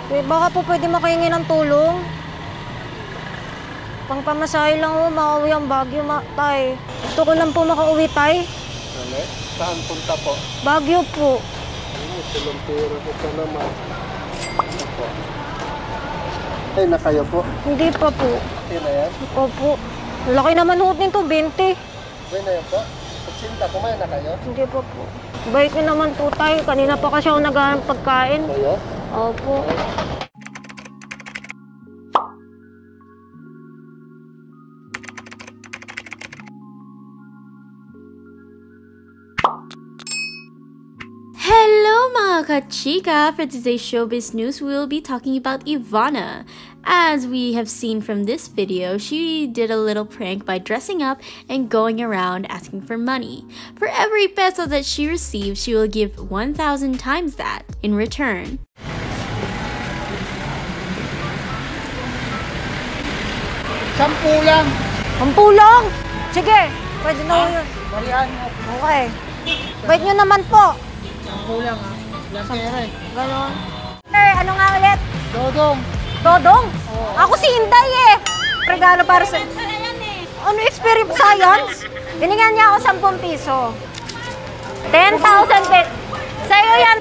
Baka po pwede makahingi ng tulong. Pangpamasahe lang ho, makauwi ang Baguio, tay. Gusto ko lang po makauwi, tay. Saan punta po? Baguio po. Silang pera ko pa naman. Ay, na kayo po? Hindi pa po. Okay na yan? Opo. Laki naman ho nito, 20. Okay na yan po? Pagsinta, kumain na kayo? Hindi pa po. Bait niyo naman po, tay. Kanina pa kasi ako naghahanap pagkain. Kayo? Opo. Hello mga kachika! For today's showbiz news, we will be talking about Ivana. As we have seen from this video, she did a little prank by dressing up and going around asking for money. For every peso that she receives, she will give 1,000 times that in return. Sampu lang! Ampulong! Sige, pwede na ho yun. Barihan mo. Okay. Bait niyo naman po. Sampu lang ha. Yan pera eh. Ganon. Sir, ano nga ulit? Dodong! Dodong? Ako si Inday eh. Regalo para sa... Ano, experience science? Binigyan niya ako 10 piso. 10,000 pesos. Sa'yo yan.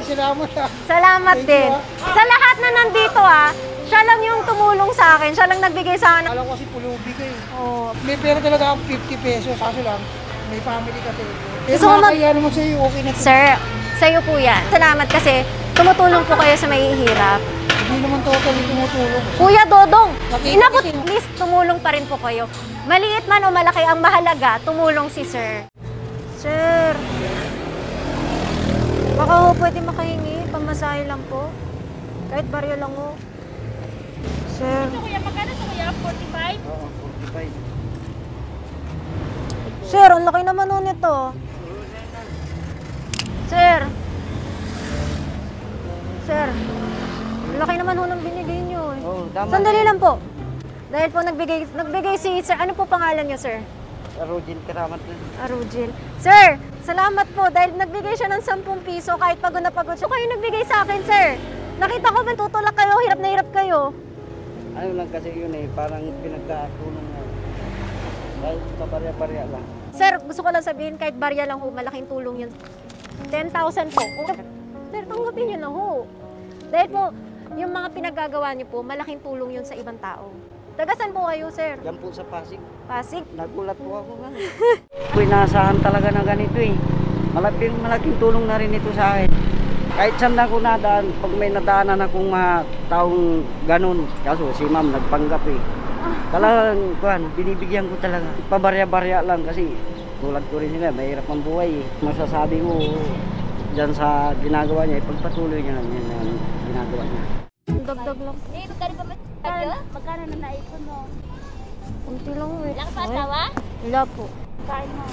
Salamat ha. Salamat din. Sa lahat na nandito siya lang yung tumulong sa akin. Siya lang nagbigay sa akin. Alam ko kasi pulubi ka eh. Oh. May pera talaga ako 50 pesos. Kaso lang, may family kasi. Eh, Gusto ko kaya naman sa'yo, okay na. Sir, sa'yo po yan. Salamat kasi tumutulong po kayo sa mahihirap. Hindi naman totally tumutulong. Kuya Dodong, Nakita inabot, kasi- at least tumulong pa rin po kayo. Maliit man o malaki, ang mahalaga, tumulong si Sir. Sir, baka ho pwede makahingi, pamasahe lang po. Kahit baryo lang ho. Sir. Ito kuya, magkano ito kuya? 45? Oo, 45. Sir, ang laki naman ho nito. Sir. Sir, ang laki naman ho ng binigay niyo eh. Oo, tama. Sandali lang po. Dahil po nagbigay si Sir. Ano po pangalan niyo, Sir? Arujin Karamat lang. Arujil. Sir, salamat po dahil nagbigay siya ng 10 piso kahit pagod na pagod siya. Kayo nagbigay sa akin, Sir. Nakita ko ba tutulak kayo, hirap na hirap kayo. Ano lang kasi yun eh, parang pinagkatulong na. Dahil kabarya-barya lang. Sir, gusto ko lang sabihin kahit barya lang ho, malaking tulong yun. 10,000 po. Sir, tanggapin niyo na ho. Dahil po, yung mga pinagagawa niyo po, malaking tulong yun sa ibang tao. Tagasan po kayo, Sir? Yan po sa Pasig. Pasig? Nagulat po ako nga. Pinasahan talaga na ganito eh. Malaking tulong na rin ito sa akin. Kahit saan ako nadaan, pag may nadaanan akong mga taong ganun, kaso si ma'am nagpanggap eh. Talagang binibigyan ko talaga. Pabarya-barya lang kasi tulad ko rin nila, mahirap ang buhay eh. Masasabi ko dyan sa ginagawa niya, ipagpatuloy niya lang yan ang ginagawa niya. Dagdag lang. Eh, magkano ba magkano na naipon mo? Kunti lang eh. Wala ka pa asawa? Wala po. Kain mo.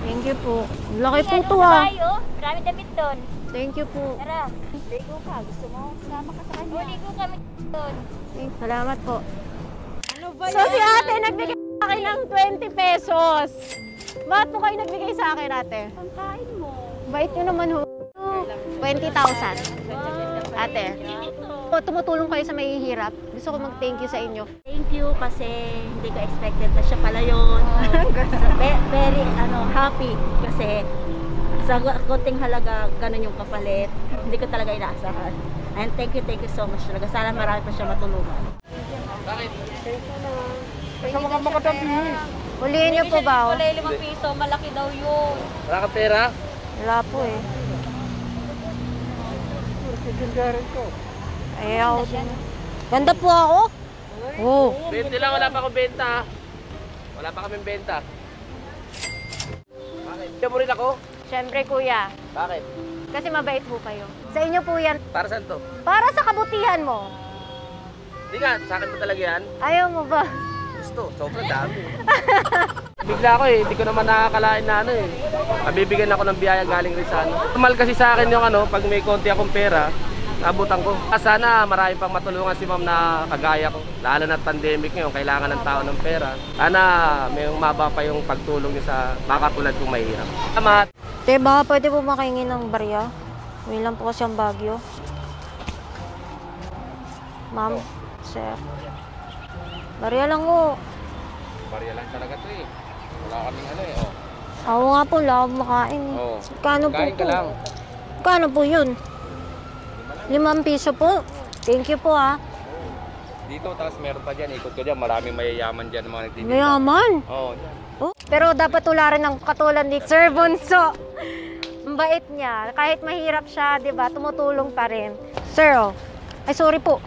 Thank you po. Laki po Ano to sa bayo? Marami damit doon. Thank you po. Tara, ligo ka. Gusto mo? Sama ka sa kanya. O, ligo kami doon. Salamat po. Ano ba So si ate nagbigay sa akin ng 20 pesos. Bakit po kayo nagbigay sa akin, ate? Pangkain mo. Bait nyo naman ho. 20,000. Ate, tumutulong kayo sa mahihirap. Gusto ko mag-thank you sa inyo. Thank you kasi hindi ko expected na siya pala yun. Very happy kasi sa konting halaga, ganun yung kapalit. Hindi ko talaga inaasahan. And thank you so much talaga. Sana marami pa siya matulungan. Sa mga makatabi Huliin niyo po ba? Wala 5 piso, malaki daw yun. Wala ka pera? Wala po eh. Ko. Ay, ako din. Ganda po ako? Oo. 20 lang, wala pa akong benta. Wala pa kaming benta. Bakit? Diyan mo rin ako? Siyempre, kuya. Bakit? Kasi mabait po kayo. Sa inyo po yan. Para saan to? Para sa kabutihan mo. Hindi nga, sa akin mo talaga yan. Ayaw mo ba? Gusto, sobrang dami. Bigla ako eh, hindi ko naman nakakalain na mabibigyan ako ng biyaya galing rin sa Normal kasi sa akin yung pag may konti akong pera, naabutan ko. Sana marami pang matulungan si ma'am na kagaya ko. Lalo na pandemic ngayon, kailangan ng tao ng pera. Sana may maba pa yung pagtulong niya sa makatulad kong mahirap. Salamat! Te, baka pwede po makahingi ng barya. May lang po kasi ang Baguio. Ma'am, sir. Barya lang ho. Barya lang talaga to eh. Wala kaming ano eh. Oh. Ako nga po, wala akong makain. Oh. Kano po Kain ka to? lang. Kano po yun? 5 piso po. Thank you po Dito, tapos meron pa dyan. Ikot ko dyan. Maraming mayayaman dyan mga nagtitinda. Mayaman. Oo, dyan. Oh, pero dapat tularan ng katulad ni Sir Bunso. Ang bait niya. Kahit mahirap siya, di ba, tumutulong pa rin. Sir, ay sorry po.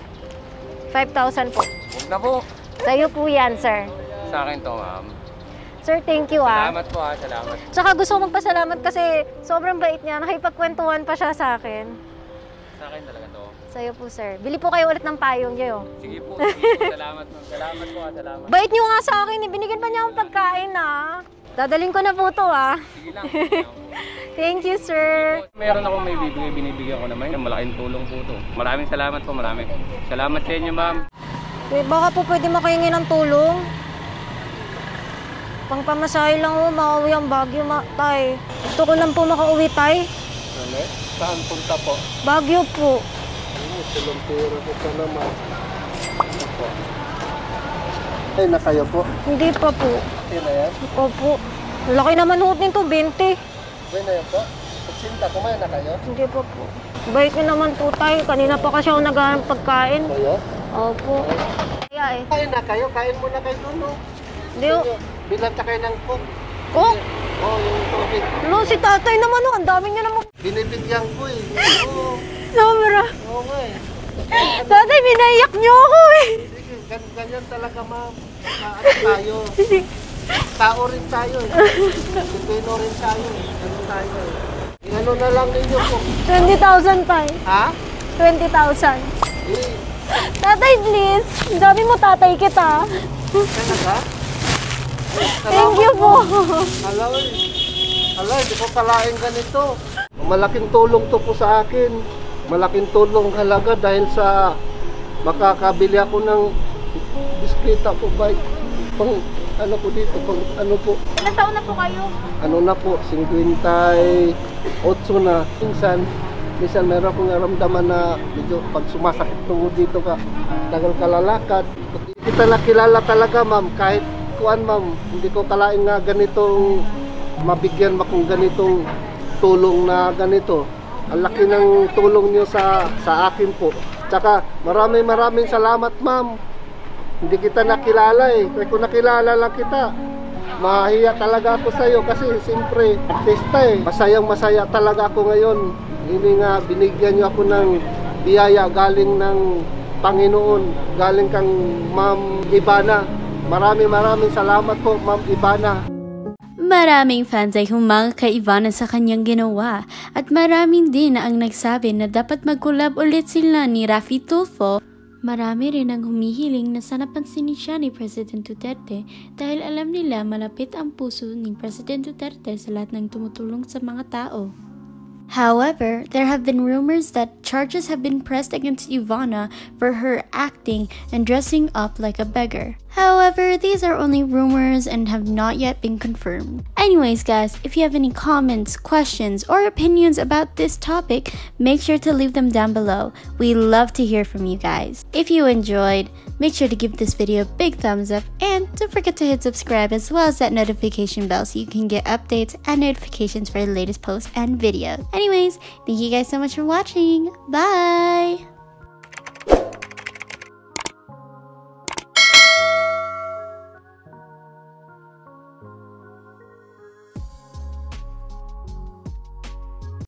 5,000 po. Huwag na po. Sa'yo po yan, sir. Sa akin to, ma'am. Sir, thank you Salamat po salamat. Tsaka gusto ko magpasalamat kasi sobrang bait niya. Nakipagkwentuhan pa siya sa akin. Sa akin talaga to. Sa'yo po, sir. Bili po kayo ulit ng payong niyo. Sige po, salamat po. Salamat po salamat. Bait niyo nga sa akin. Binigyan pa niya akong pagkain, Dadaling ko na po to, Sige lang. Thank you, sir. Meron akong may binibigyan ko naman. Malaking tulong po to. Maraming salamat po, marami. Salamat sa inyo, ma'am. Baka po pwede makahingi ng tulong. Pangpamasahe lang makauwi ang Baguio, tay. Gusto ko lang po makauwi, tay. Saan punta po? Baguio po. Silong-tiro ko ka naman. Ay, na kayo po. Hindi pa po. Yun na yan. Opo. Laki naman hot nito, 20. Yun na yan po. Pagsinta, kumain na kayo. Hindi pa po. Bait niyo naman po, tay. Kanina pa kasi ako naghahanap pagkain. Kayo? Opo. Kaya Kain na kayo. Kain muna kayo doon, no? Hindi oh. Bilanta kayo ng cook. Oh, Oo, yung tubig. no, si tatay naman ang dami niya naman. Binibigyan ko eh. Oo. Sobra. Oo nga eh. Tatay, binaiyak niyo ako Sige, ganyan talaga, ma'am. Ano tayo? Tao rin tayo eh. Pilipino rin tayo eh. Ano tayo eh. Ano na lang ninyo po. 20,000, tay. Ha? 20,000. Eh, Tatay, please. Ang dami mo, tatay kita. talaga? Thank you po. Hello, hindi ko kalain ganito. Malaking tulong to po sa akin. Malaking tulong halaga dahil sa makakabili ako ng bisikleta po bike. Pang ano po dito, pang ano po. Ilang taon na po kayo? Ano na po, 58 na. Minsan meron akong naramdaman na medyo pag sumasakit tungod dito ka, tagal kalalakad. Kita nakilala talaga, ma'am, kahit kuan, ma'am, hindi ko kalain nga ganitong mabigyan mo kung ganitong tulong na ganito. Ang laki ng tulong niyo sa akin po. Tsaka maraming salamat, ma'am. Hindi kita nakilala eh. Kung nakilala lang kita, mahiya talaga ako sa iyo kasi siyempre artista eh. Masayang-masaya talaga ako ngayon. Hindi nga binigyan niyo ako ng biyaya galing ng Panginoon, galing kang Ma'am Ivana. Maraming salamat po, Ma'am Ivana. Maraming fans ay humanga kay Ivana sa kanyang ginawa at maraming din ang nagsabi na dapat mag-collab ulit sila ni Raffy Tulfo. Marami rin ang humihiling na sana pansinin siya ni President Duterte dahil alam nila malapit ang puso ni President Duterte sa lahat ng tumutulong sa mga tao. However, there have been rumors that charges have been pressed against Ivana for her acting and dressing up like a beggar. However, these are only rumors and have not yet been confirmed. Anyways guys, if you have any comments, questions, or opinions about this topic, make sure to leave them down below. We love to hear from you guys. If you enjoyed, make sure to give this video a big thumbs up and don't forget to hit subscribe as well as that notification bell so you can get updates and notifications for the latest posts and videos. Anyways, thank you guys so much for watching. Bye!